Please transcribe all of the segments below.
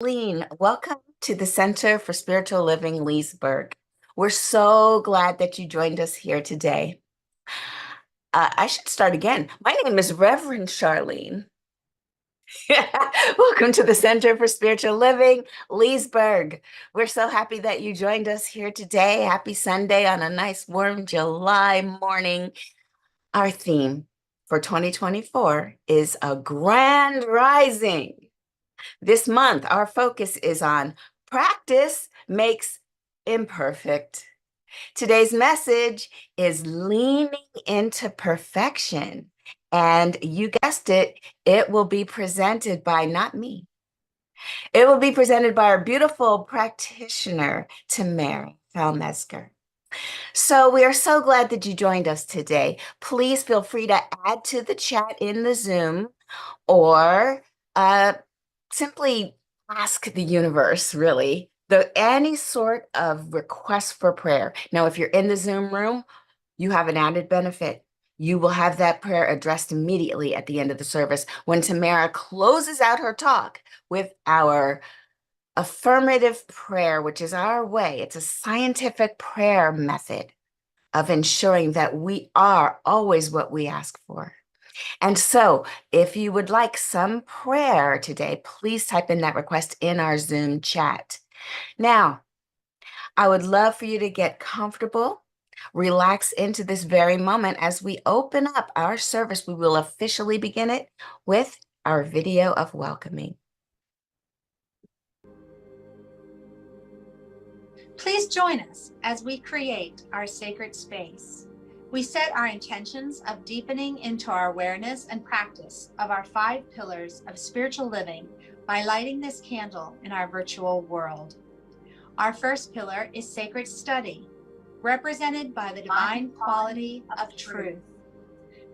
Lean, welcome to the Center for Spiritual Living, Leesburg. We're so glad that you joined us here today. I should start again. My name is Reverend Charlene. Welcome to the Center for Spiritual Living, Leesburg. We're so happy that you joined us here today. Happy Sunday on a nice warm July morning. Our theme for 2024 is a grand rising. This month, our focus is on practice makes imperfect. Today's message is leaning into perfection. And you guessed it, it will be presented by not me. It will be presented by our beautiful practitioner, Tamara Falmesker. So we are so glad that you joined us today. Please feel free to add to the chat in the Zoom or simply ask the universe, really, any sort of request for prayer. Now, if you're in the Zoom room, you have an added benefit. You will have that prayer addressed immediately at the end of the service when Tamara closes out her talk with our affirmative prayer, which is our way. It's a scientific prayer method of ensuring that we are always what we ask for. And so, if you would like some prayer today, please type in that request in our Zoom chat. Now, I would love for you to get comfortable, relax into this very moment as we open up our service. We will officially begin it with our video of welcoming. Please join us as we create our sacred space. We set our intentions of deepening into our awareness and practice of our 5 pillars of spiritual living by lighting this candle in our virtual world. Our first pillar is sacred study, represented by the divine quality of truth.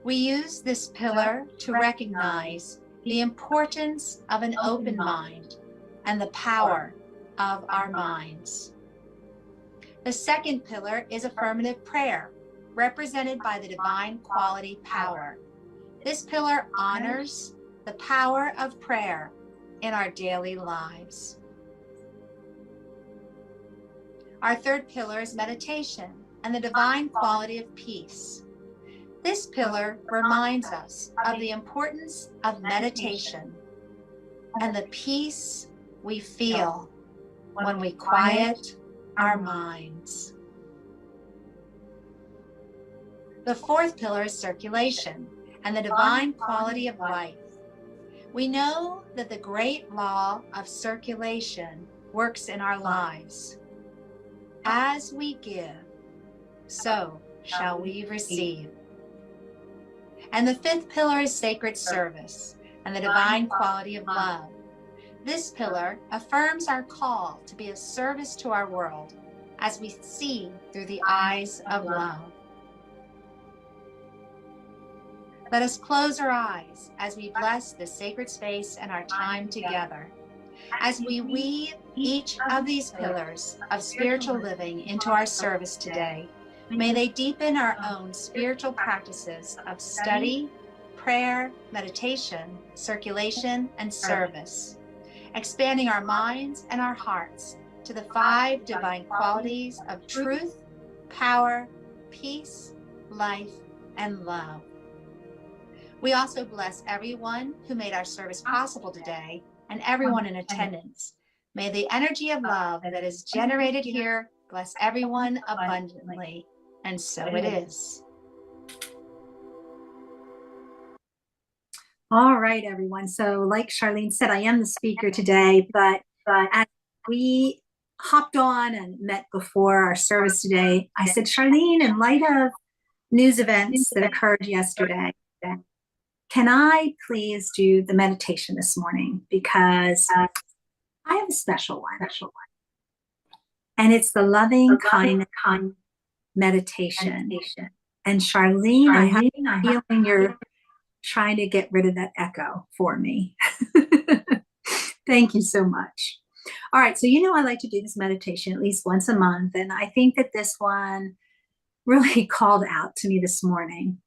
We use this pillar to recognize the importance of an open mind and the power of our minds. The second pillar is affirmative prayer, represented by the divine quality power. This pillar honors the power of prayer in our daily lives. Our third pillar is meditation and the divine quality of peace. This pillar reminds us of the importance of meditation and the peace we feel when we quiet our minds. The fourth pillar is circulation and the divine quality of life. We know that the great law of circulation works in our lives. As we give, so shall we receive. And the fifth pillar is sacred service and the divine quality of love. This pillar affirms our call to be of service to our world as we see through the eyes of love. Let us close our eyes as we bless this sacred space and our time together. As we weave each of these pillars of spiritual living into our service today, may they deepen our own spiritual practices of study, prayer, meditation, circulation, and service, expanding our minds and our hearts to the 5 divine qualities of truth, power, peace, life, and love. We also bless everyone who made our service possible today and everyone in attendance. May the energy of love that is generated here bless everyone abundantly, and so it is. All right, everyone. So like Charlene said, I am the speaker today, but as we hopped on and met before our service today, I said, Charlene, in light of news events that occurred yesterday, can I please do the meditation this morning? Because I have a special one. And it's the loving kind meditation. And Charlene, I have a feeling you're trying to get rid of that echo for me. Thank you so much. All right, so I like to do this meditation at least once a month, and I think that this one really called out to me this morning.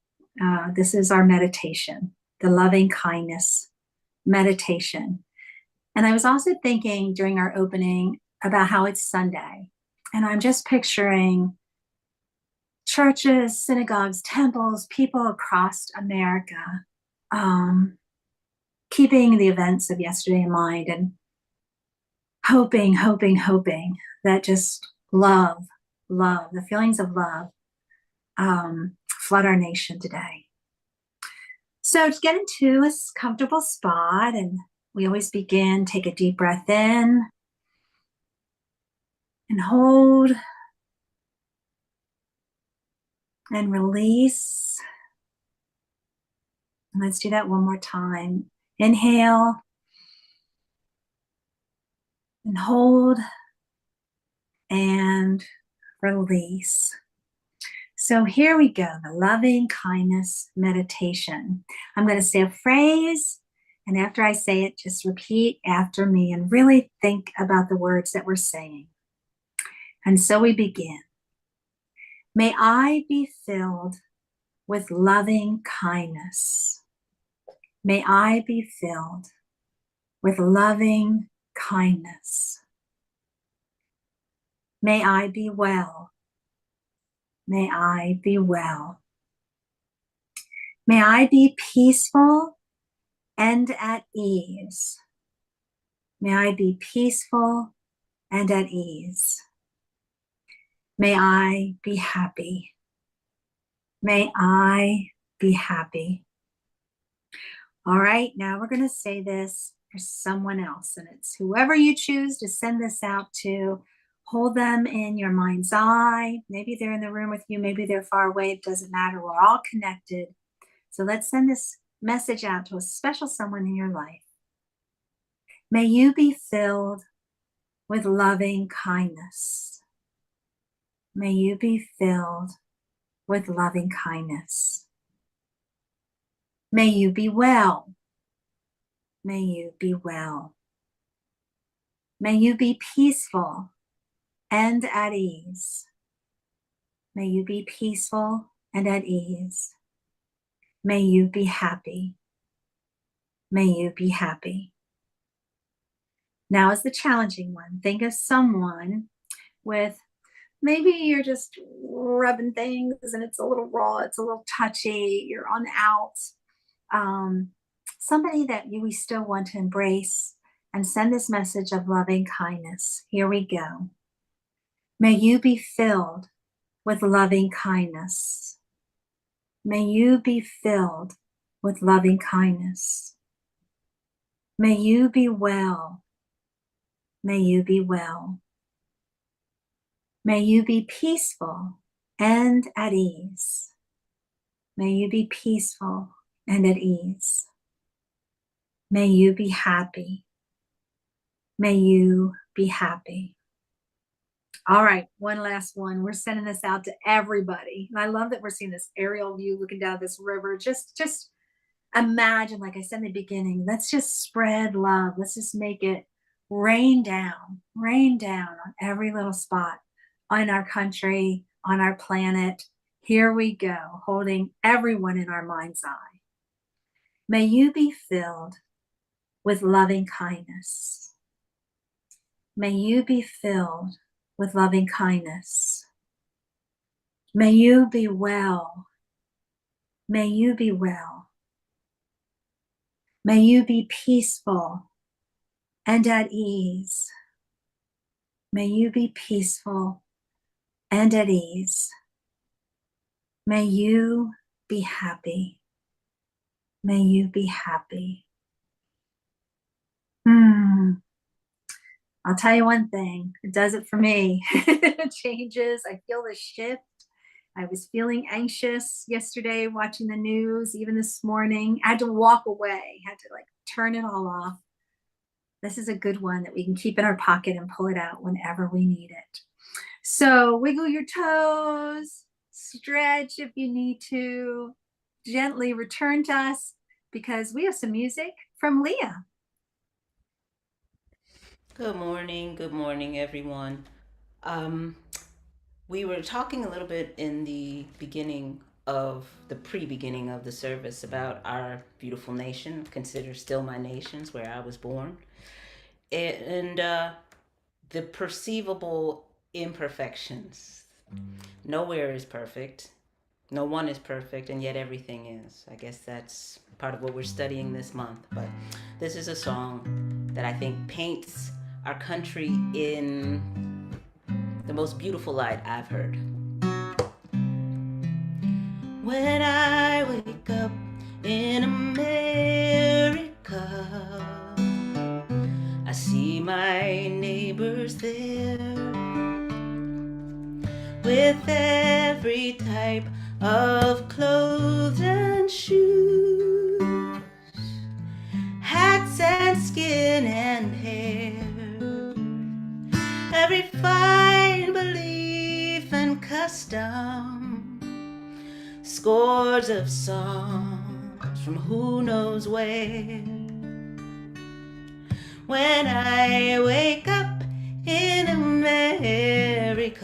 This is our meditation, the loving kindness meditation. And I was also thinking during our opening about how it's Sunday. And I'm just picturing churches, synagogues, temples, people across America, um, keeping the events of yesterday in mind and hoping that just love, the feelings of love flood our nation today. So to get into a comfortable spot, and we always begin, take a deep breath in and hold and release. And let's do that one more time. Inhale and hold and release. So here we go, the loving kindness meditation. I'm going to say a phrase, and after I say it, just repeat after me and really think about the words that we're saying. And so we begin. May I be filled with loving kindness. May I be filled with loving kindness. May I be well. May I be well. May I be peaceful and at ease. May I be peaceful and at ease. May I be happy. May I be happy. All right, now we're going to say this for someone else, and it's whoever you choose to send this out to. Hold them in your mind's eye. Maybe they're in the room with you, maybe they're far away. It doesn't matter. We're all connected. So let's send this message out to a special someone in your life. May you be filled with loving kindness. May you be filled with loving kindness. May you be well. May you be well. May you be peaceful and at ease. May you be peaceful and at ease. May you be happy. May you be happy. Now is the challenging one. Think of someone with, maybe you're just rubbing things and it's a little raw, it's a little touchy, you're on the outs. Somebody that we still want to embrace and send this message of loving kindness. Here we go. May you be filled with loving kindness. May you be filled with loving kindness. May you be well. May you be well. May you be peaceful and at ease. May you be peaceful and at ease. May you be happy. May you be happy. All right, one last one. We're sending this out to everybody. And I love that we're seeing this aerial view looking down this river. Just imagine, like I said in the beginning, let's just spread love. Let's just make it rain down on every little spot on our country, on our planet. Here we go, holding everyone in our mind's eye. May you be filled with loving kindness. May you be filled with loving kindness. May you be well. May you be well. May you be peaceful and at ease. May you be peaceful and at ease. May you be happy. May you be happy. I'll tell you one thing, it does it for me. It changes. I feel the shift. I was feeling anxious yesterday watching the news, even this morning. I had to walk away, had to turn it all off. This is a good one that we can keep in our pocket and pull it out whenever we need it. So wiggle your toes, stretch if you need to, gently return to us because we have some music from Leah. Good morning, everyone. Um, we were talking a little bit in the pre-beginning of the service about our beautiful nation, consider still my nations, where I was born. and the perceivable imperfections. Nowhere is perfect. No one is perfect, and yet everything is. I guess that's part of what we're studying this month. But this is a song that I think paints our country in the most beautiful light I've heard. When I wake up in America, I see my neighbors there with every type of clothes and shoes, hats and skin and hair, every fine belief and custom, scores of songs from who knows where. When I wake up in America,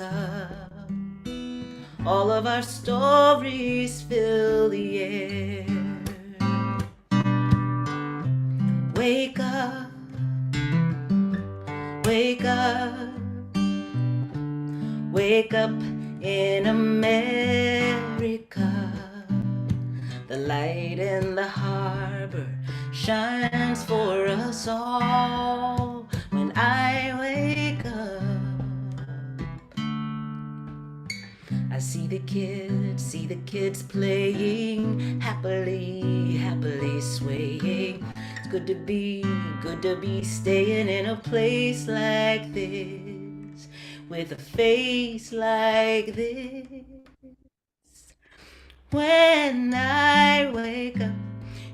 all of our stories fill the air. Wake up, wake up, wake up in America. The light in the harbor shines for us all. When I wake up, I see the kids playing happily, happily swaying. It's good to be staying in a place like this, with a face like this. When I wake up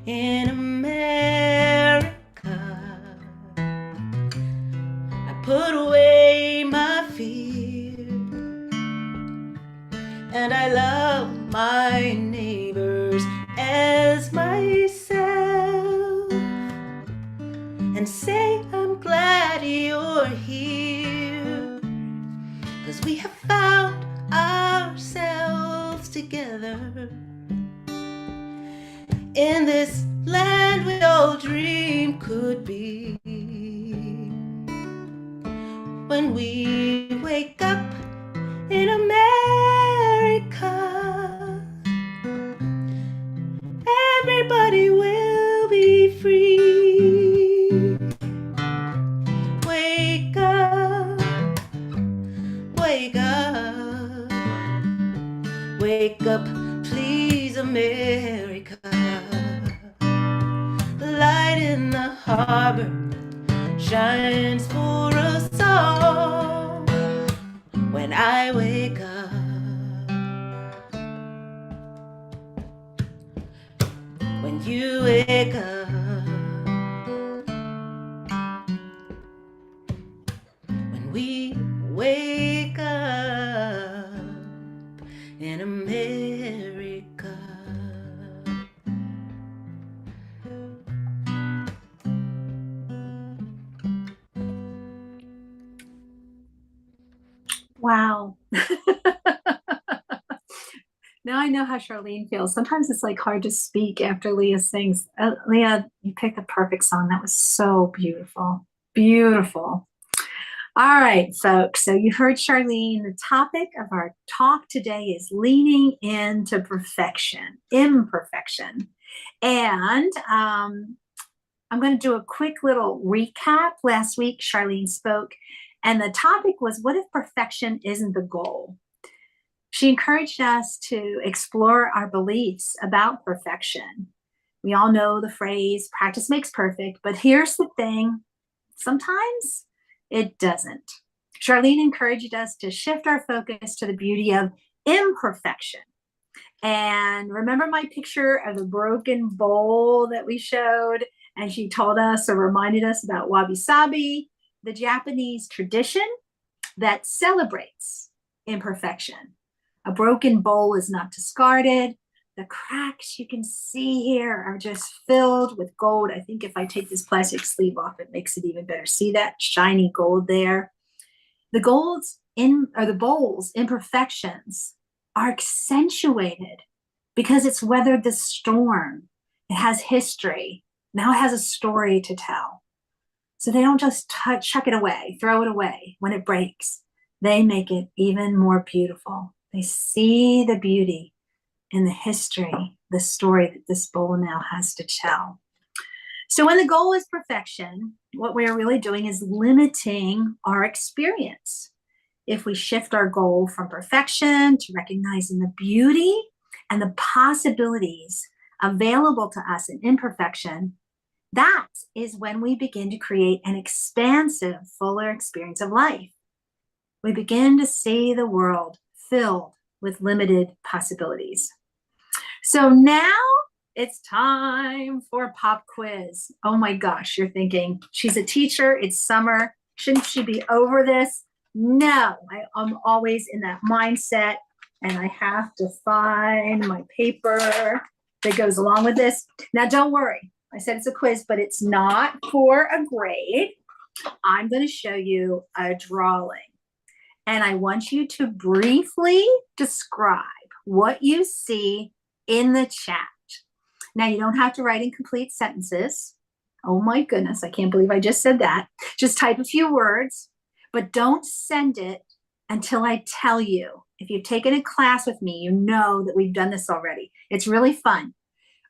in America, I put away my fear, and I love my neighbors as myself, and say I'm glad you're here, 'cause we have found ourselves together in this land we all dream could be. When we wake up in America, everybody will be free. Wake up, wake up, wake up, please, America. The light in the harbor shines for us all. When I wake up, when you wake up, when we wake up in America. Wow. Now I know how Charlene feels. Sometimes it's like hard to speak after Leah sings. Leah, you picked a perfect song. That was so beautiful. Beautiful. All right, folks. So you heard Charlene. The topic of our talk today is leaning into perfection, imperfection. And I'm going to do a quick little recap. Last week, Charlene spoke, and the topic was, what if perfection isn't the goal? She encouraged us to explore our beliefs about perfection. We all know the phrase, practice makes perfect, but here's the thing, sometimes it doesn't. Charlene encouraged us to shift our focus to the beauty of imperfection. And remember my picture of the broken bowl that we showed? And she told us or reminded us about wabi-sabi, the Japanese tradition that celebrates imperfection. A broken bowl is not discarded. The cracks you can see here are just filled with gold. I think if I take this plastic sleeve off, it makes it even better. See that shiny gold there? The bowl's imperfections are accentuated because it's weathered the storm. It has history. Now it has a story to tell. So they don't just chuck it away, throw it away when it breaks. They make it even more beautiful. They see the beauty in the history, the story that this bowl now has to tell. So when the goal is perfection, what we're really doing is limiting our experience. If we shift our goal from perfection to recognizing the beauty and the possibilities available to us in imperfection, that is when we begin to create an expansive, fuller experience of life. We begin to see the world filled with limited possibilities. So now it's time for a pop quiz. Oh my gosh, you're thinking, she's a teacher, it's summer. Shouldn't she be over this? No, I'm always in that mindset, and I have to find my paper that goes along with this. Now, don't worry. I said it's a quiz, but it's not for a grade. I'm going to show you a drawing, and I want you to briefly describe what you see in the chat. Now, you don't have to write in complete sentences. Oh my goodness, I can't believe I just said that. Just type a few words, but don't send it until I tell you. If you've taken a class with me, you know that we've done this already. It's really fun.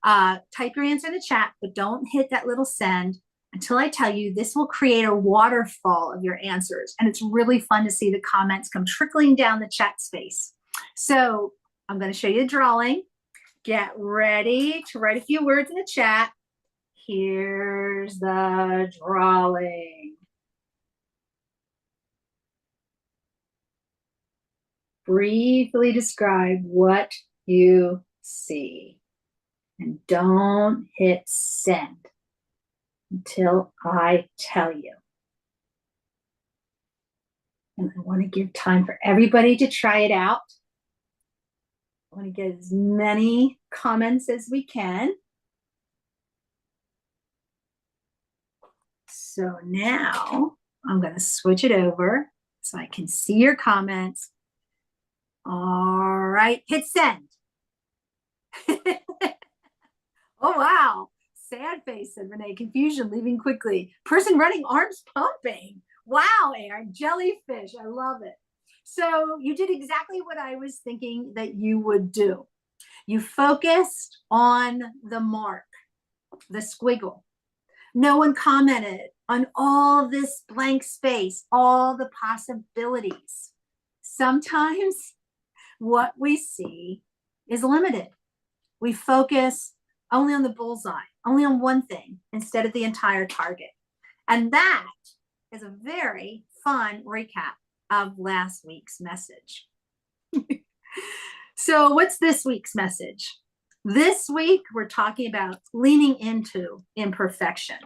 Type your answer in the chat, but don't hit that little send until I tell you. This will create a waterfall of your answers, and it's really fun to see the comments come trickling down the chat space. So I'm going to show you a drawing. Get ready to write a few words in the chat. Here's the drawing. Briefly describe what you see. And don't hit send until I tell you. And I want to give time for everybody to try it out. I want to get as many comments as we can. So now I'm going to switch it over so I can see your comments. All right, hit send. Oh, wow. Sad face, said Renee. Confusion, leaving quickly. Person running, arms pumping. Wow, Aaron. Jellyfish. I love it. So you did exactly what I was thinking that you would do. You focused on the mark, the squiggle. No one commented on all this blank space, all the possibilities. Sometimes what we see is limited. We focus only on the bullseye, only on one thing instead of the entire target. And that is a very fun recap of last week's message. So what's this week's message? This week, we're talking about leaning into imperfection.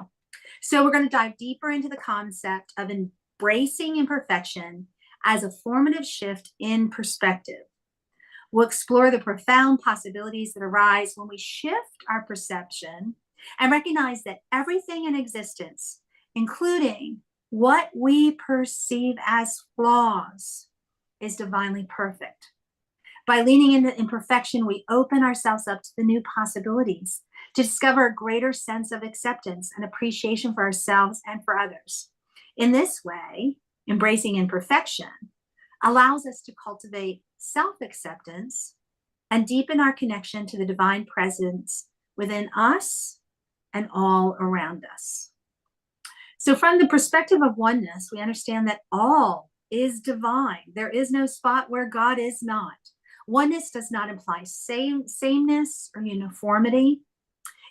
So we're going to dive deeper into the concept of embracing imperfection as a formative shift in perspective. We'll explore the profound possibilities that arise when we shift our perception and recognize that everything in existence, including what we perceive as flaws, is divinely perfect. By leaning into imperfection, we open ourselves up to the new possibilities, to discover a greater sense of acceptance and appreciation for ourselves and for others. In this way, embracing imperfection allows us to cultivate self-acceptance and deepen our connection to the divine presence within us and all around us. So from the perspective of oneness, we understand that all is divine. There is no spot where God is not. Oneness does not imply sameness or uniformity.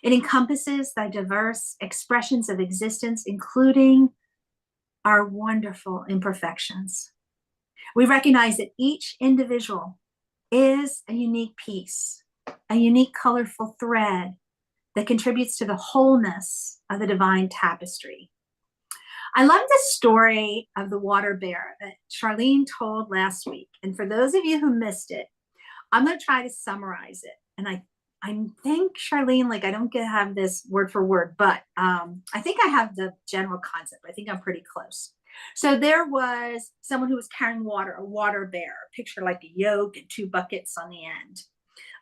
It encompasses the diverse expressions of existence, including our wonderful imperfections. We recognize that each individual is a unique piece, a unique colorful thread that contributes to the wholeness of the divine tapestry. I love the story of the water bear that Charlene told last week. And for those of you who missed it, I'm going to try to summarize it. And I think, Charlene, like I don't have this word for word, but I think I have the general concept. I think I'm pretty close. So there was someone who was carrying water, a water bear, picture like a yoke and two buckets on the end.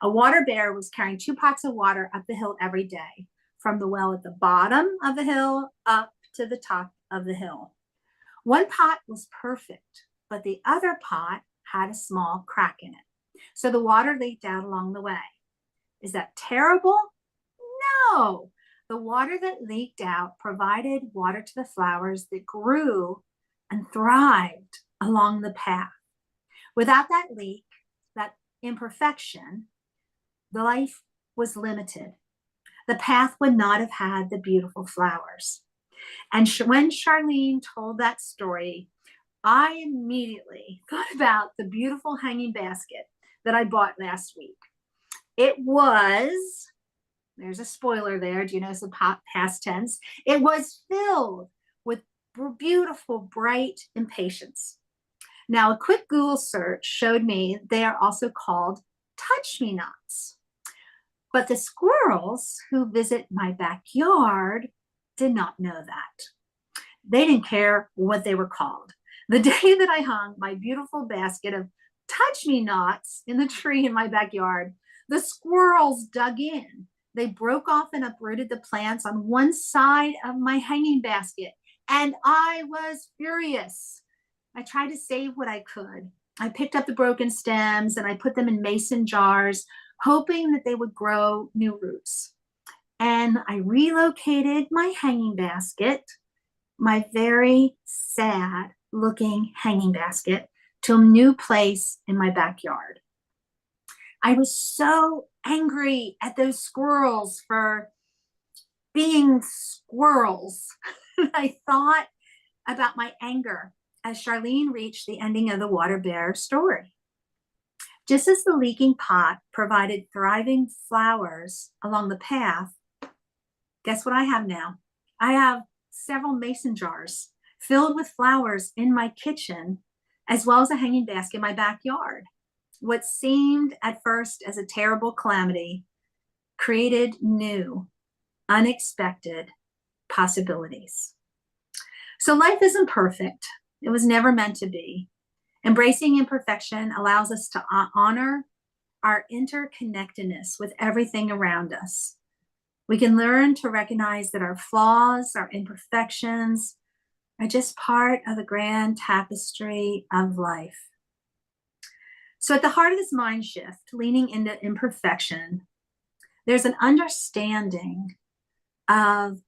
A water bear was carrying 2 pots of water up the hill every day, from the well at the bottom of the hill up to the top of the hill. One pot was perfect, but the other pot had a small crack in it. So the water leaked out along the way. Is that terrible? No. The water that leaked out provided water to the flowers that grew and thrived along the path. Without that leak, that imperfection, the life was limited. The path would not have had the beautiful flowers. And when Charlene told that story, I immediately thought about the beautiful hanging basket that I bought last week. It was, there's a spoiler there. Do you notice the past tense? It was filled with beautiful, bright impatience. Now, a quick Google search showed me they are also called touch-me-nots. But the squirrels who visit my backyard did not know that. They didn't care what they were called. The day that I hung my beautiful basket of touch-me-nots in the tree in my backyard, the squirrels dug in. They broke off and uprooted the plants on one side of my hanging basket, and I was furious. I tried to save what I could. I picked up the broken stems and I put them in mason jars, hoping that they would grow new roots. And I relocated my hanging basket, my very sad looking hanging basket, to a new place in my backyard. I was so angry at those squirrels for being squirrels. I thought about my anger as Charlene reached the ending of the water bear story. Just as the leaking pot provided thriving flowers along the path, guess what I have now? I have several mason jars filled with flowers in my kitchen, as well as a hanging basket in my backyard. What seemed at first as a terrible calamity created new, unexpected possibilities. So life isn't perfect. It was never meant to be. Embracing imperfection allows us to honor our interconnectedness with everything around us. We can learn to recognize that our flaws, our imperfections, are just part of the grand tapestry of life. So at the heart of this mind shift, leaning into imperfection, there's an understanding of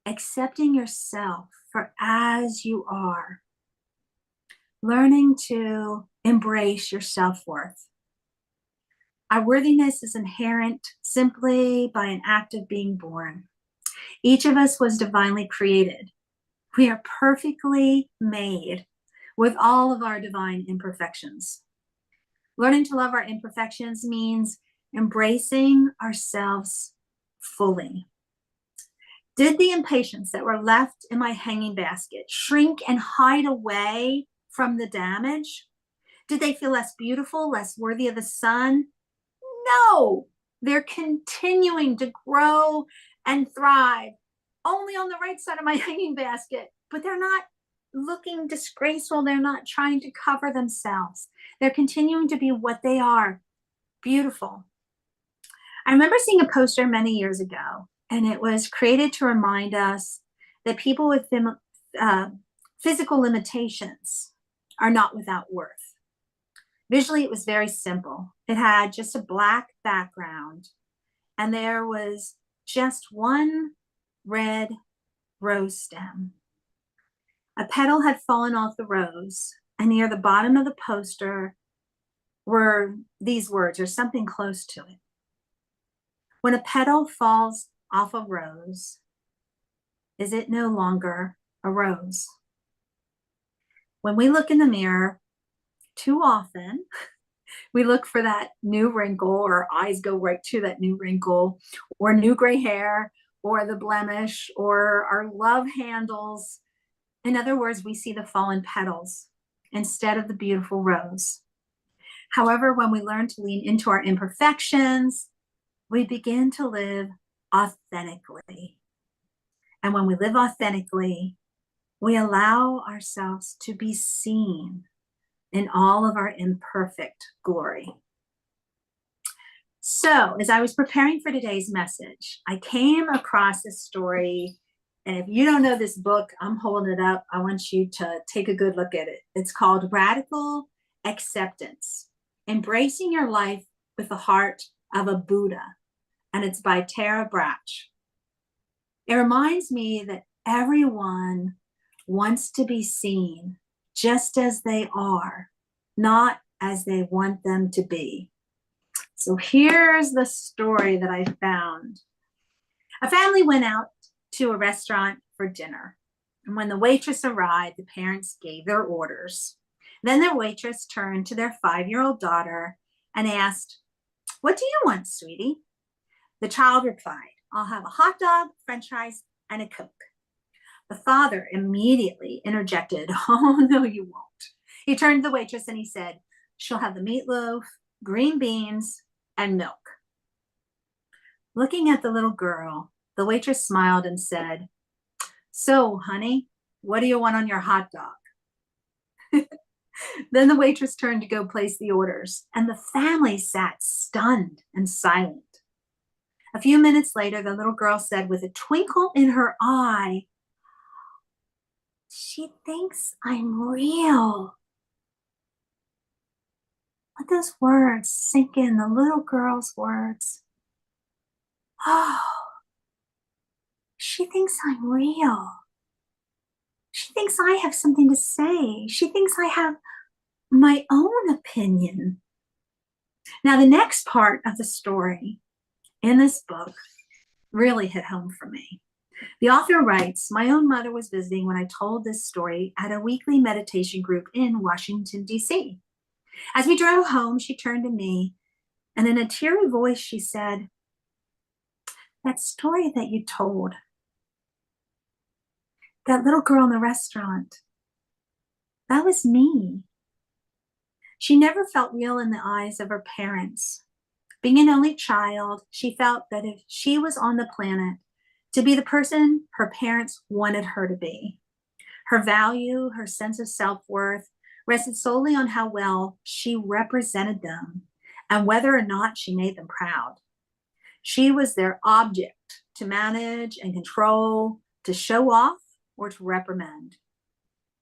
accepting yourself for as you are, learning to embrace your self-worth. Our worthiness is inherent simply by an act of being born. Each of us was divinely created. We are perfectly made with all of our divine imperfections. Learning to love our imperfections means embracing ourselves fully. Did the impatience that were left in my hanging basket shrink and hide away from the damage? Did they feel less beautiful, less worthy of the sun? No, they're continuing to grow and thrive only on the right side of my hanging basket, but they're not looking disgraceful. They're not trying to cover themselves. They're continuing to be what they are, beautiful. I remember seeing a poster many years ago, and it was created to remind us that people with physical limitations are not without worth. Visually, it was very simple. It had just a black background, and there was just one red rose stem. A petal had fallen off the rose, and near the bottom of the poster were these words, or something close to it. When a petal falls off a rose, is it no longer a rose? When we look in the mirror, too often, we look for that new wrinkle, or our eyes go right to that new wrinkle, or new gray hair, or the blemish, or our love handles. In other words, we see the fallen petals instead of the beautiful rose. However, when we learn to lean into our imperfections, we begin to live authentically. And when we live authentically, we allow ourselves to be seen in all of our imperfect glory. So, as I was preparing for today's message, I came across a story And if you don't know this book, I'm holding it up. I want you to take a good look at it. It's called Radical Acceptance, Embracing Your Life with the Heart of a Buddha. And it's by Tara Brach. It reminds me that everyone wants to be seen just as they are, not as they want them to be. So here's the story that I found. A family went out to a restaurant for dinner. And when the waitress arrived, the parents gave their orders. Then the waitress turned to their 5-year-old daughter and asked, "What do you want, sweetie?" The child replied, "I'll have a hot dog, french fries, and a Coke." The father immediately interjected, "Oh, no, you won't." He turned to the waitress and he said, "She'll have the meatloaf, green beans, and milk." Looking at the little girl, the waitress smiled and said, "So, honey, what do you want on your hot dog?" Then the waitress turned to go place the orders, and the family sat stunned and silent. A few minutes later, the little girl said with a twinkle in her eye, "She thinks I'm real." Let those words sink in, the little girl's words. Oh, she thinks I'm real. She thinks I have something to say. She thinks I have my own opinion. Now, the next part of the story in this book really hit home for me. The author writes, "My own mother was visiting when I told this story at a weekly meditation group in Washington, D.C. As we drove home, she turned to me and in a teary voice, she said, 'That story that you told, that little girl in the restaurant, that was me.' She never felt real in the eyes of her parents. Being an only child, she felt that if she was on the planet to be the person her parents wanted her to be, her value, her sense of self-worth rested solely on how well she represented them and whether or not she made them proud. She was their object to manage and control, to show off, or to reprimand.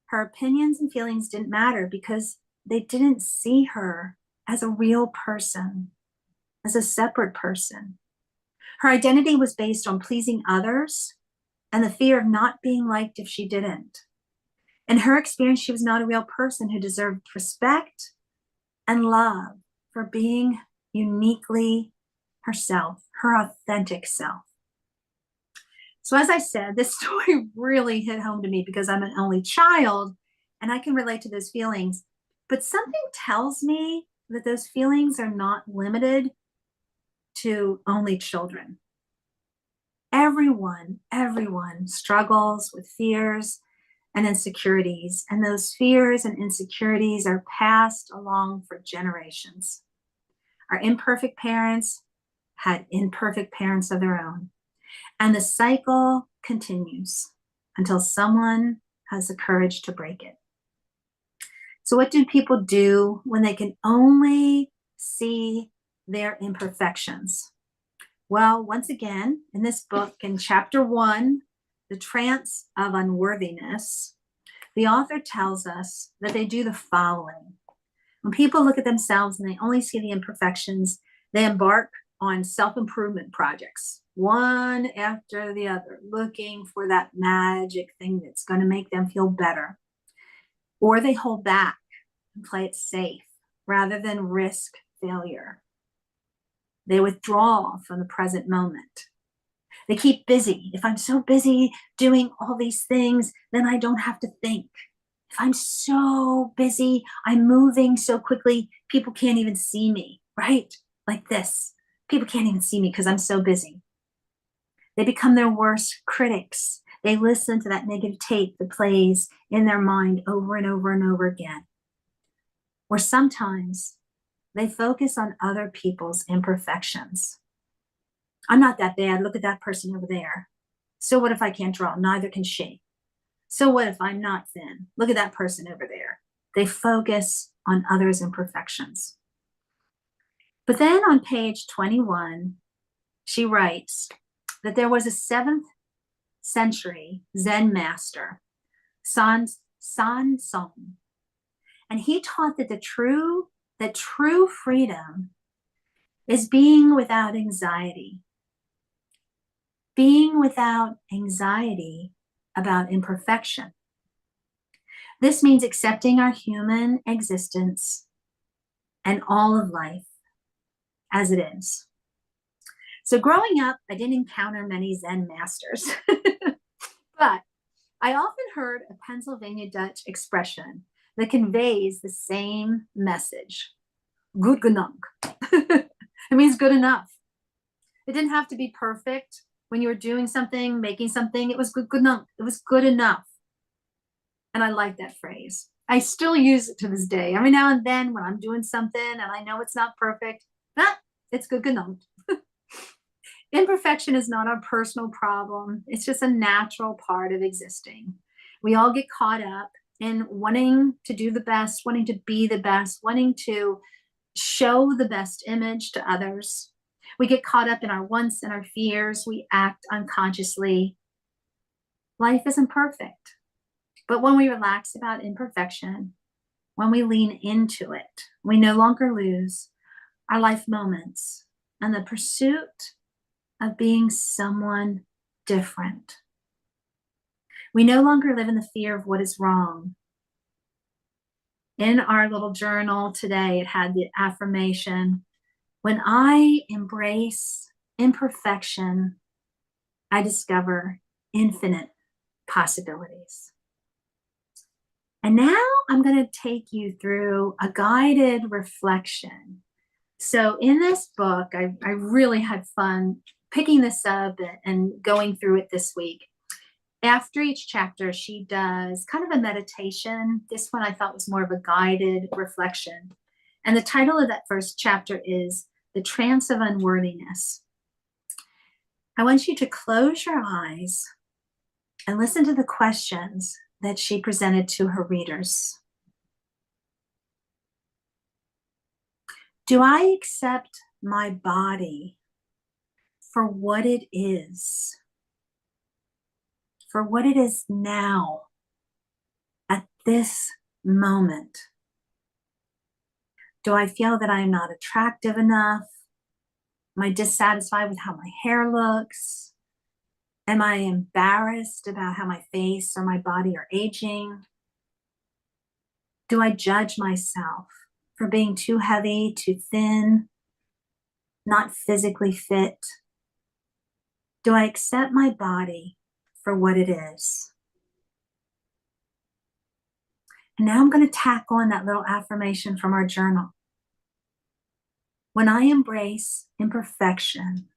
Her opinions and feelings didn't matter because they didn't see her as a real person, as a separate person. Her identity was based on pleasing others and the fear of not being liked if she didn't. In her experience, she was not a real person who deserved respect and love for being uniquely herself, her authentic self. So as I said, this story really hit home to me because I'm an only child and I can relate to those feelings. But something tells me that those feelings are not limited to only children. Everyone struggles with fears and insecurities, and those fears and insecurities are passed along for generations. Our imperfect parents had imperfect parents of their own, and the cycle continues until someone has the courage to break it. So what do people do when they can only see their imperfections? Well, once again, in this book, in chapter 1, The Trance of Unworthiness, the author tells us that they do the following. When people look at themselves and they only see the imperfections, they embark on self-improvement projects, one after the other, looking for that magic thing that's going to make them feel better. Or they hold back and play it safe rather than risk failure. They withdraw from the present moment. They keep busy. If I'm so busy doing all these things, then I don't have to think. If I'm so busy, I'm moving so quickly, people can't even see me, right? Like this. People can't even see me because I'm so busy. They become their worst critics. They listen to that negative tape that plays in their mind over and over and over again. Or sometimes they focus on other people's imperfections. I'm not that bad. Look at that person over there. So what if I can't draw? Neither can she. So what if I'm not thin? Look at that person over there. They focus on others' imperfections. But then on page 21, she writes that there was a seventh century Zen master, San Song. And he taught that true freedom is being without anxiety. Being without anxiety about imperfection. This means accepting our human existence and all of life as it is. So growing up, I didn't encounter many Zen masters, but I often heard a Pennsylvania Dutch expression that conveys the same message. Goed genoeg. It means good enough. It didn't have to be perfect. When you were doing something, making something, it was good enough. It was good enough. And I like that phrase. I still use it to this day. Every now and then when I'm doing something and I know it's not perfect, it's good enough. Imperfection is not a personal problem. It's just a natural part of existing. We all get caught up in wanting to do the best, wanting to be the best, wanting to show the best image to others. We get caught up in our wants and our fears. We act unconsciously. Life isn't perfect. But when we relax about imperfection, when we lean into it, we no longer lose our life moments and the pursuit of being someone different. We no longer live in the fear of what is wrong. In our little journal today, it had the affirmation, when I embrace imperfection, I discover infinite possibilities. And now I'm going to take you through a guided reflection. So in this book, I really had fun picking this up and going through it this week. After each chapter, she does kind of a meditation. This one I thought was more of a guided reflection. And the title of that first chapter is The Trance of Unworthiness. I want you to close your eyes and listen to the questions that she presented to her readers. Do I accept my body for what it is? For what it is now, at this moment? Do I feel that I am not attractive enough? Am I dissatisfied with how my hair looks? Am I embarrassed about how my face or my body are aging? Do I judge myself for being too heavy, too thin, not physically fit? Do I accept my body for what it is? And now I'm going to tack on that little affirmation from our journal. When I embrace imperfection,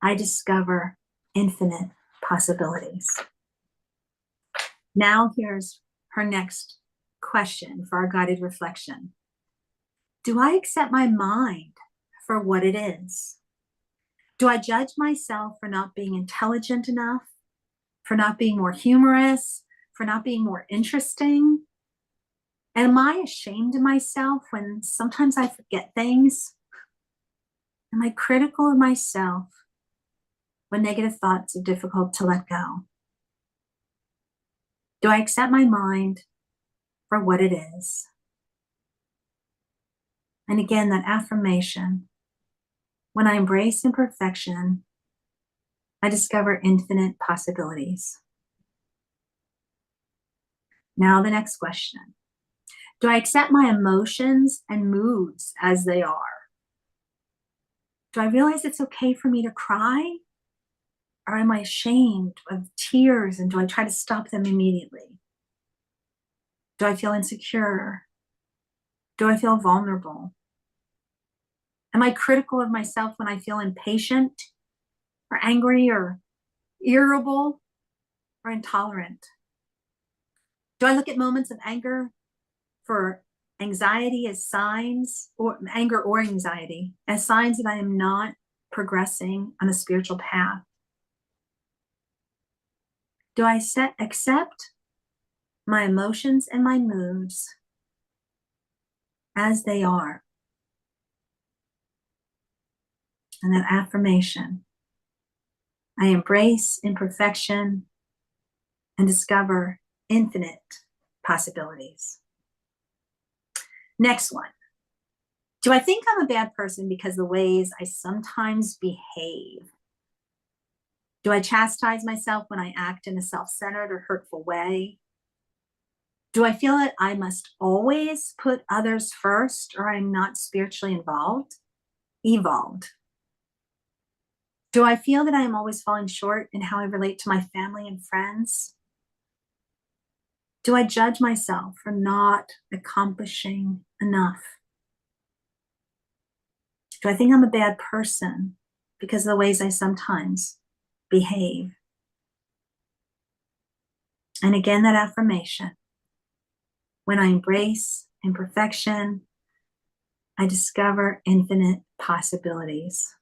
I discover infinite possibilities. Now here's her next question for our guided reflection. Do I accept my mind for what it is? Do I judge myself for not being intelligent enough, for not being more humorous, for not being more interesting? Am I ashamed of myself when sometimes I forget things? Am I critical of myself when negative thoughts are difficult to let go? Do I accept my mind for what it is? And again, that affirmation, when I embrace imperfection, I discover infinite possibilities. Now the next question. Do I accept my emotions and moods as they are? Do I realize it's okay for me to cry? Or am I ashamed of tears and do I try to stop them immediately? Do I feel insecure? Do I feel vulnerable? Am I critical of myself when I feel impatient or angry or irritable or intolerant? Do I look at moments of anger for anxiety as signs, or anger or anxiety, as signs that I am not progressing on a spiritual path? Do I accept my emotions and my moods as they are? And that affirmation. I embrace imperfection and discover infinite possibilities. Next one. Do I think I'm a bad person because of the ways I sometimes behave? Do I chastise myself when I act in a self-centered or hurtful way? Do I feel that I must always put others first or I'm not spiritually evolved? Do I feel that I am always falling short in how I relate to my family and friends? Do I judge myself for not accomplishing enough? Do I think I'm a bad person because of the ways I sometimes behave? And again, that affirmation. When I embrace imperfection, I discover infinite possibilities.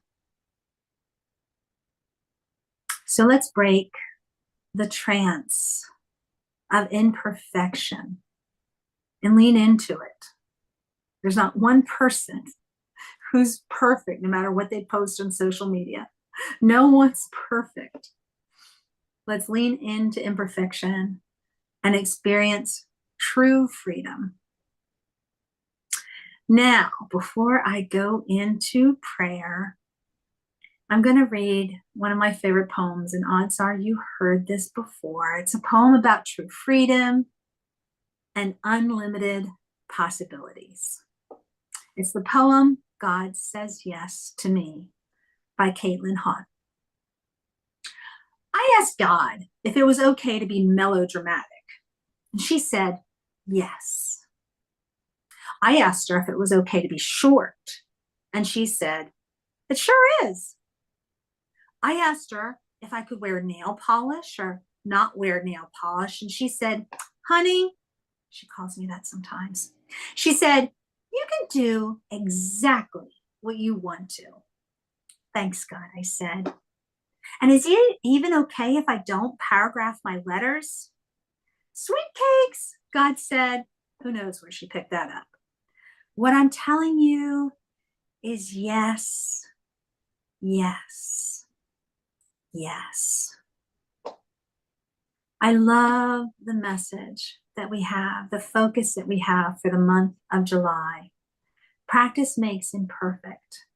So let's break the trance of imperfection and lean into it. There's not one person who's perfect, no matter what they post on social media. No one's perfect. Let's lean into imperfection and experience true freedom. Now, before I go into prayer, I'm going to read one of my favorite poems, and odds are you heard this before. It's a poem about true freedom and unlimited possibilities. It's the poem God Says Yes to Me by Caitlin Hahn. I asked God if it was okay to be melodramatic, and she said yes. I asked her if it was okay to be short, and she said, it sure is. I asked her if I could wear nail polish or not wear nail polish, and she said, honey, she calls me that sometimes. She said, you can do exactly what you want to. Thanks, God, I said. And is it even okay if I don't paragraph my letters? Sweet cakes, God said. Who knows where she picked that up? What I'm telling you is yes, yes, yes. I love the message that we have, the focus that we have for the month of July. Practice makes imperfect.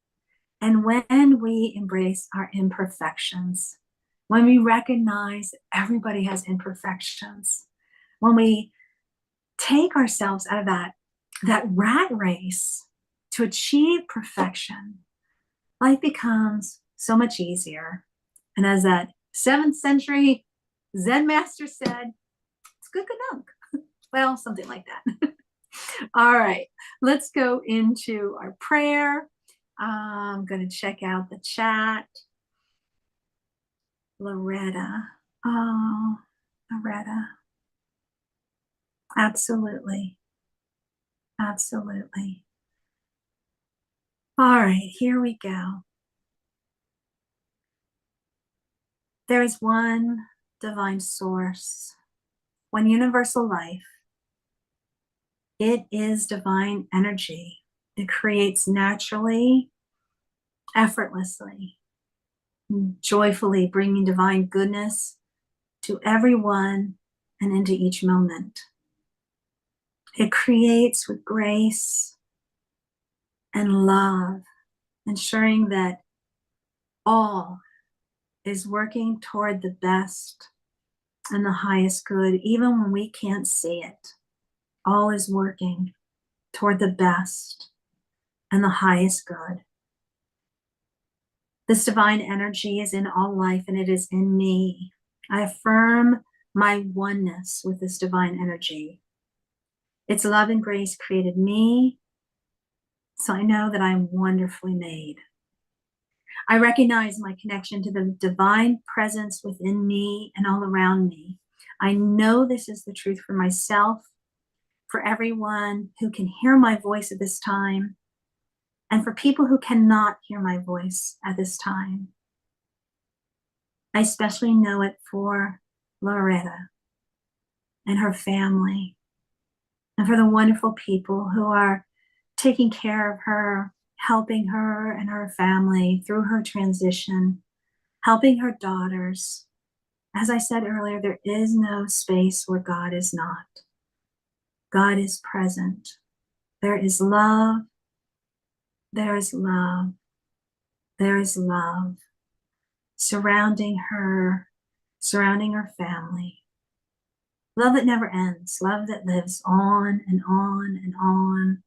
And when we embrace our imperfections, when we recognize everybody has imperfections, when we take ourselves out of that rat race to achieve perfection, life becomes so much easier. And as that 7th century Zen master said, it's good dunk. Well, something like that. All right, let's go into our prayer. I'm going to check out the chat. Loretta. Oh, Loretta. Absolutely. Absolutely. All right, here we go. There is one divine source, one universal life. It is divine energy. It creates naturally, effortlessly, joyfully, bringing divine goodness to everyone and into each moment. It creates with grace and love, ensuring that all is working toward the best and the highest good, even when we can't see it. All is working toward the best and the highest good. This divine energy is in all life, and it is in me. I affirm my oneness with this divine energy. Its love and grace created me, so I know that I am wonderfully made. I recognize my connection to the divine presence within me and all around me. I know this is the truth for myself, for everyone who can hear my voice at this time, and for people who cannot hear my voice at this time. I especially know it for Loretta and her family, and for the wonderful people who are taking care of her, helping her and her family through her transition, helping her daughters. As I said earlier, there is no space where God is not. God is present. There is love. There is love. There is love surrounding her, surrounding her family. Love that never ends, love that lives on and on and on.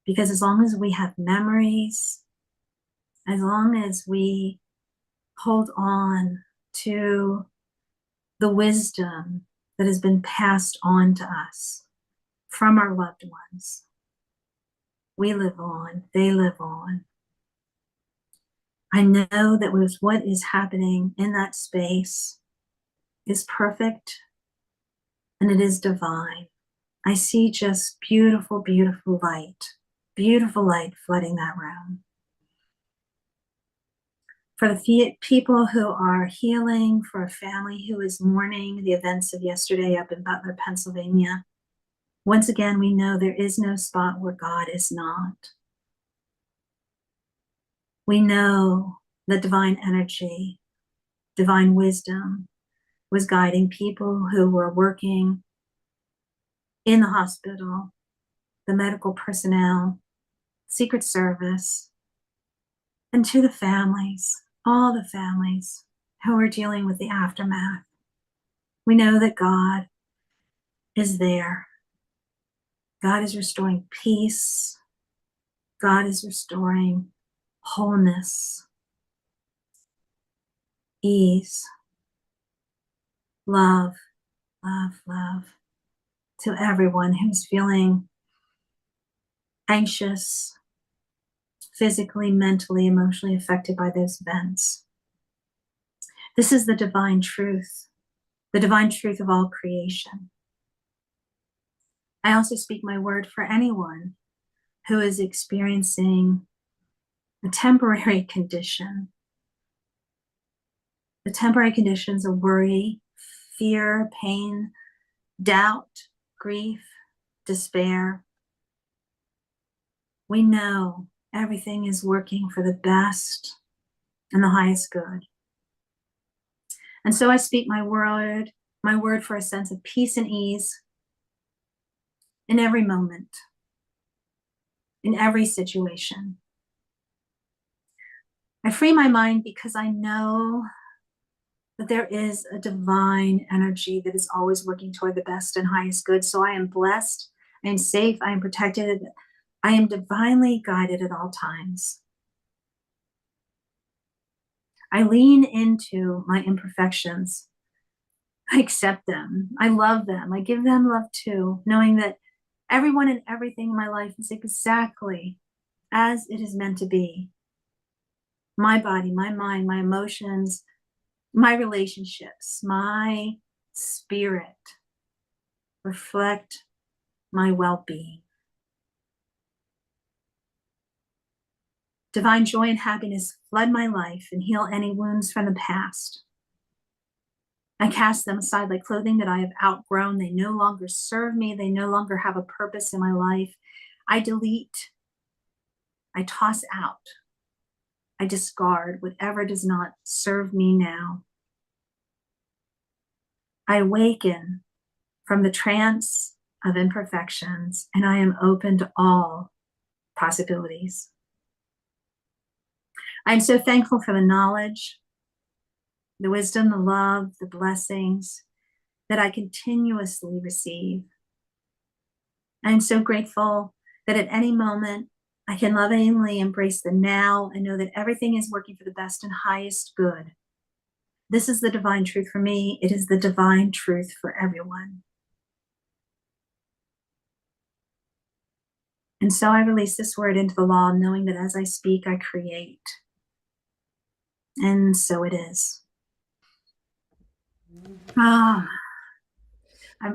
Because as long as we have memories, as long as we hold on to the wisdom that has been passed on to us from our loved ones, we live on, they live on. I know that with what is happening in that space is perfect and it is divine. I see just beautiful, beautiful light flooding that room. For the people who are healing, for a family who is mourning the events of yesterday up in Butler, Pennsylvania, once again, we know there is no spot where God is not. We know that divine energy, divine wisdom was guiding people who were working in the hospital, the medical personnel, Secret Service, and to the families, all the families who are dealing with the aftermath. We know that God is there. God is restoring peace. God is restoring wholeness, ease, love, love, love to everyone who's feeling anxious, physically, mentally, emotionally affected by those events. This is the divine truth of all creation. I also speak my word for anyone who is experiencing a temporary condition. The temporary conditions of worry, fear, pain, doubt, grief, despair. We know everything is working for the best and the highest good. And so I speak my word for a sense of peace and ease in every moment, in every situation. I free my mind because I know that there is a divine energy that is always working toward the best and highest good. So I am blessed, I am safe, I am protected, I am divinely guided at all times. I lean into my imperfections. I accept them. I love them. I give them love too, knowing that everyone and everything in my life is exactly as it is meant to be. My body, my mind, my emotions, my relationships, my spirit reflect my well-being. Divine joy and happiness flood my life and heal any wounds from the past. I cast them aside like clothing that I have outgrown. They no longer serve me. They no longer have a purpose in my life. I delete, I toss out, I discard whatever does not serve me now. I awaken from the trance of imperfections, and I am open to all possibilities. I'm so thankful for the knowledge, the wisdom, the love, the blessings that I continuously receive. I'm so grateful that at any moment I can lovingly embrace the now and know that everything is working for the best and highest good. This is the divine truth for me. It is the divine truth for everyone. And so I release this word into the law, knowing that as I speak, I create. And so it is. I'm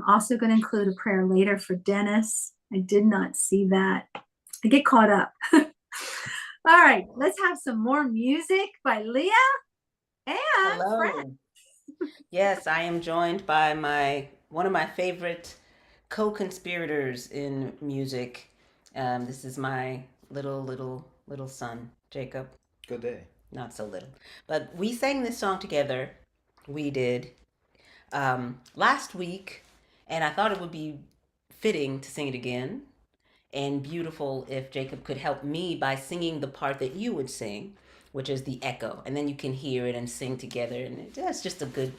also going to include a prayer later for Dennis. I did not see that. I get caught up. All right, let's have some more music by Leah and Hello. Fred. Yes, I am joined by one of my favorite co-conspirators in music. This is my little son, Jacob. Good day. not so little. But we sang this song together. We did last week, and I thought it would be fitting to sing it again and beautiful if Jacob could help me by singing the part that you would sing, which is the echo, and then you can hear it and sing together, and that's just a good.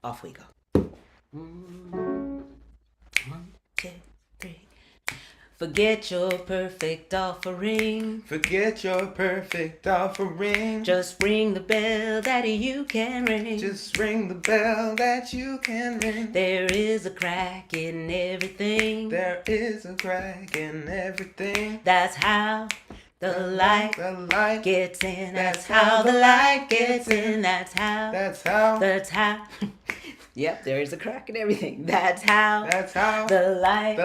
Off we go. 1, 2, 3. Forget your perfect offering. Forget your perfect offering. Just ring the bell that you can ring. Just ring the bell that you can ring. There is a crack in everything. There is a crack in everything. That's how the light gets in. That's how the light gets in. That's how. That's how. Yep, there is a crack in everything. That's how the light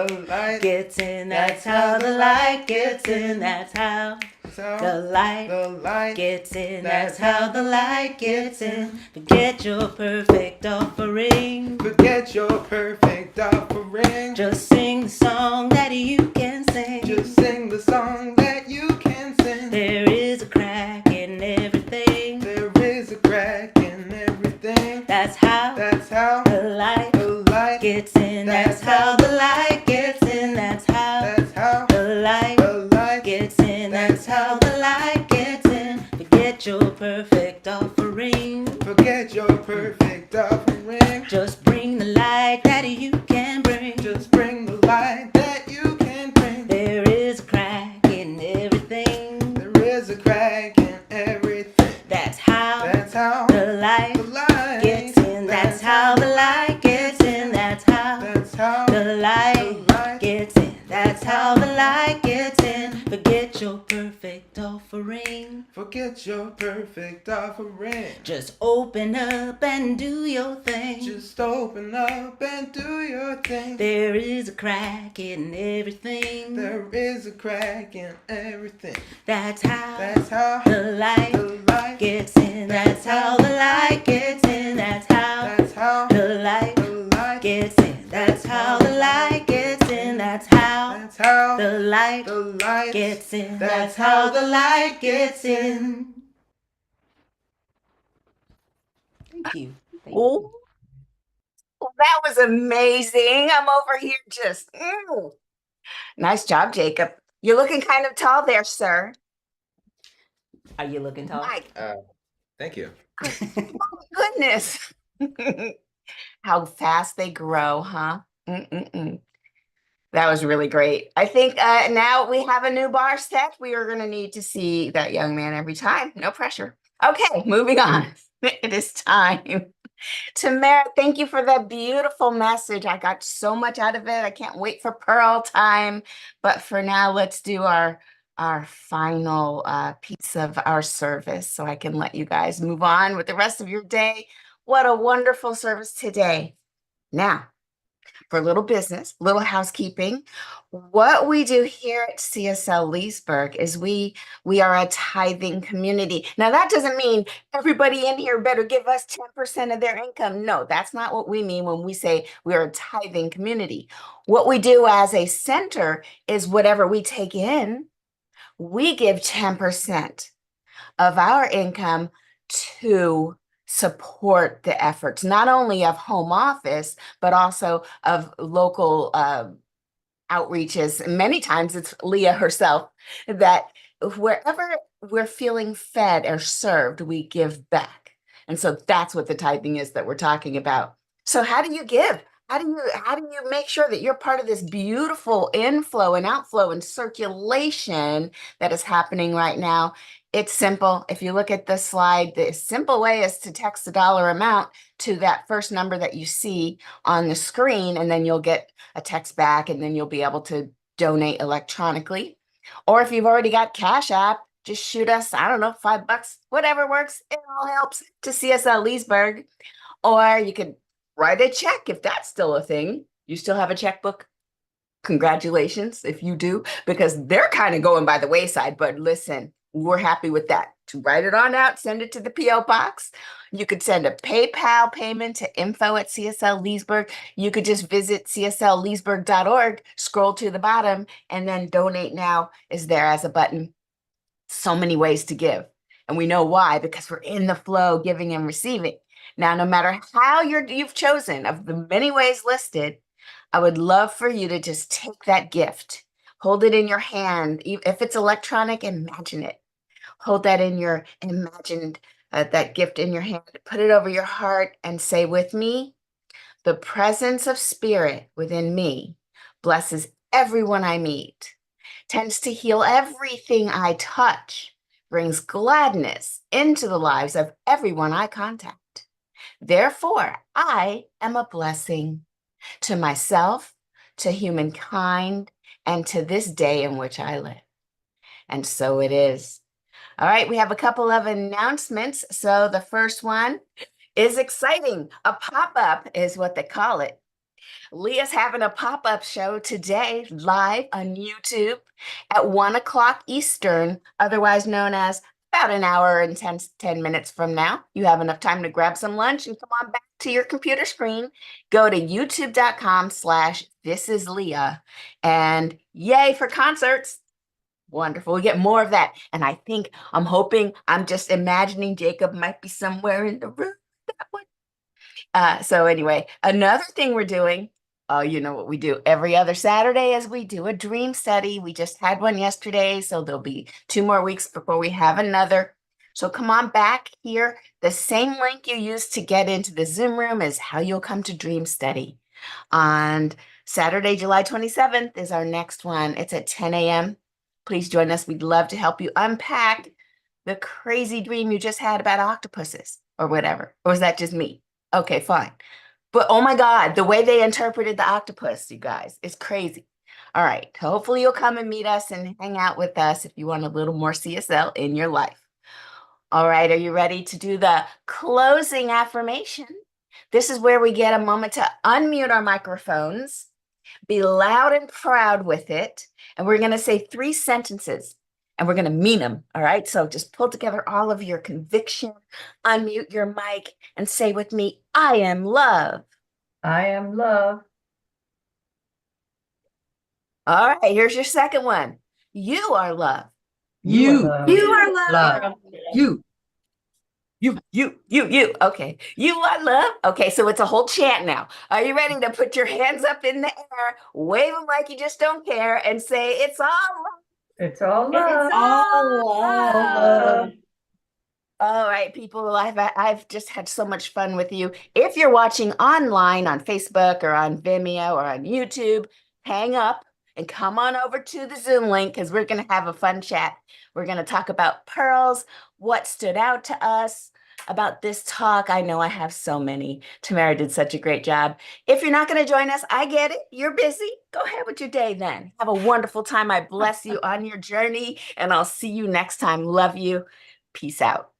gets in. That's how the light gets in. That's how the light gets in. That's how the light gets in. Forget your perfect offering. Forget your perfect offering. Just sing the song that you can sing. Just sing the song that you can sing. There is a crack in everything. There is a crack in everything. That's how the light gets in. That's how the light gets in. That's how the light gets in. That's how the light gets in. Forget your perfect offering. Forget your perfect offering. Just bring the light that you can bring. Just bring the light that you can bring. There is a crack in everything. There is a crack in everything. That's how the light light gets in. That's how the light gets in. That's how the light gets in. That's how the light gets in. Forget your perfect offering. Forget your perfect offering. Just open up and do your thing. Just open up and do your thing. There is a crack in everything. There is a crack in everything. That's how the light gets in. That's how the light gets in. That's how the light gets in. That's how the light gets in. That's how the light gets in. That's how the light gets in. Thank you. Oh, that was amazing. I'm over here just, Nice job, Jacob. You're looking kind of tall there, sir. Are you looking tall? My Thank you. goodness. How fast they grow, huh? Mm-mm-mm. That was really great. I think now we have a new bar set. We are going to need to see that young man every time. No pressure. Okay, moving on. It is time. Tamara, thank you for that beautiful message. I got so much out of it. I can't wait for Pearl time. But for now, let's do our final piece of our service so I can let you guys move on with the rest of your day. What a wonderful service today. Now, for a little business, little housekeeping, what we do here at CSL Leesburg is we are a tithing community. Now, that doesn't mean everybody in here better give us 10% of their income. No, that's not what we mean when we say we are a tithing community. What we do as a center is whatever we take in, we give 10% of our income to support the efforts, not only of home office, but also of local outreaches. Many times it's Leah herself that wherever we're feeling fed or served, we give back. And so that's what the tithing is that we're talking about. So how do you give? How do you make sure that you're part of this beautiful inflow and outflow and circulation that is happening right now? It's simple. If you look at the slide, the simple way is to text the dollar amount to that first number that you see on the screen, and then you'll get a text back, and then you'll be able to donate electronically. Or if you've already got Cash App, just shoot us, I don't know, $5, whatever works. It all helps, to CSL Leesburg. Or you could write a check if that's still a thing. You still have a checkbook? Congratulations if you do, because they're kind of going by the wayside. But listen, we're happy with that. To write it on out, send it to the P.O. box. You could send a PayPal payment to info@CSL Leesburg. You could just visit cslleesburg.org, scroll to the bottom, and then donate now is there as a button. So many ways to give. And we know why, because we're in the flow, giving and receiving. Now, no matter how you've chosen of the many ways listed, I would love for you to just take that gift, hold it in your hand. If it's electronic, imagine it. Hold that in your imagined, that gift in your hand, put it over your heart and say with me, the presence of spirit within me blesses everyone I meet, tends to heal everything I touch, brings gladness into the lives of everyone I contact. Therefore, I am a blessing to myself, to humankind, and to this day in which I live. And so it is. All right, we have a couple of announcements. So the first one is exciting. A pop-up is what they call it. Leah's having a pop-up show today live on YouTube at 1 o'clock Eastern, otherwise known as about an hour and 10 minutes from now. You have enough time to grab some lunch and come on back to your computer screen. Go to youtube.com/thisisleah and yay for concerts. Wonderful. We get more of that. And I'm hoping, I'm just imagining Jacob might be somewhere in the room. That one. So anyway, another thing we're doing, you know what we do every other Saturday is we do a dream study. We just had one yesterday, so there'll be 2 more weeks before we have another. So come on back here. The same link you used to get into the Zoom room is how you'll come to dream study. On Saturday, July 27th is our next one. It's at 10 a.m. Please join us. We'd love to help you unpack the crazy dream you just had about octopuses or whatever. Or was that just me? Okay, fine. But oh my God, the way they interpreted the octopus, you guys, is crazy. All right, hopefully you'll come and meet us and hang out with us if you want a little more CSL in your life. All right, are you ready to do the closing affirmation? This is where we get a moment to unmute our microphones, be loud and proud with it, and we're going to say 3 sentences. And we're going to mean them. All right. So just pull together all of your conviction, unmute your mic, and say with me, I am love. I am love. All right. Here's your second one. You are love. You are love. You. You. Okay. You are love. Okay. So it's a whole chant now. Are you ready to put your hands up in the air, wave them like you just don't care, and say, it's all love? It's all love. It's all love. All right, people, I've just had so much fun with you. If you're watching online on Facebook or on Vimeo or on YouTube, hang up and come on over to the Zoom link because we're going to have a fun chat. We're going to talk about pearls, what stood out to us about this talk. I know I have so many. Tamara did such a great job. If you're not going to join us, I get it. You're busy. Go ahead with your day then. Have a wonderful time. I bless you on your journey, and I'll see you next time. Love you. Peace out.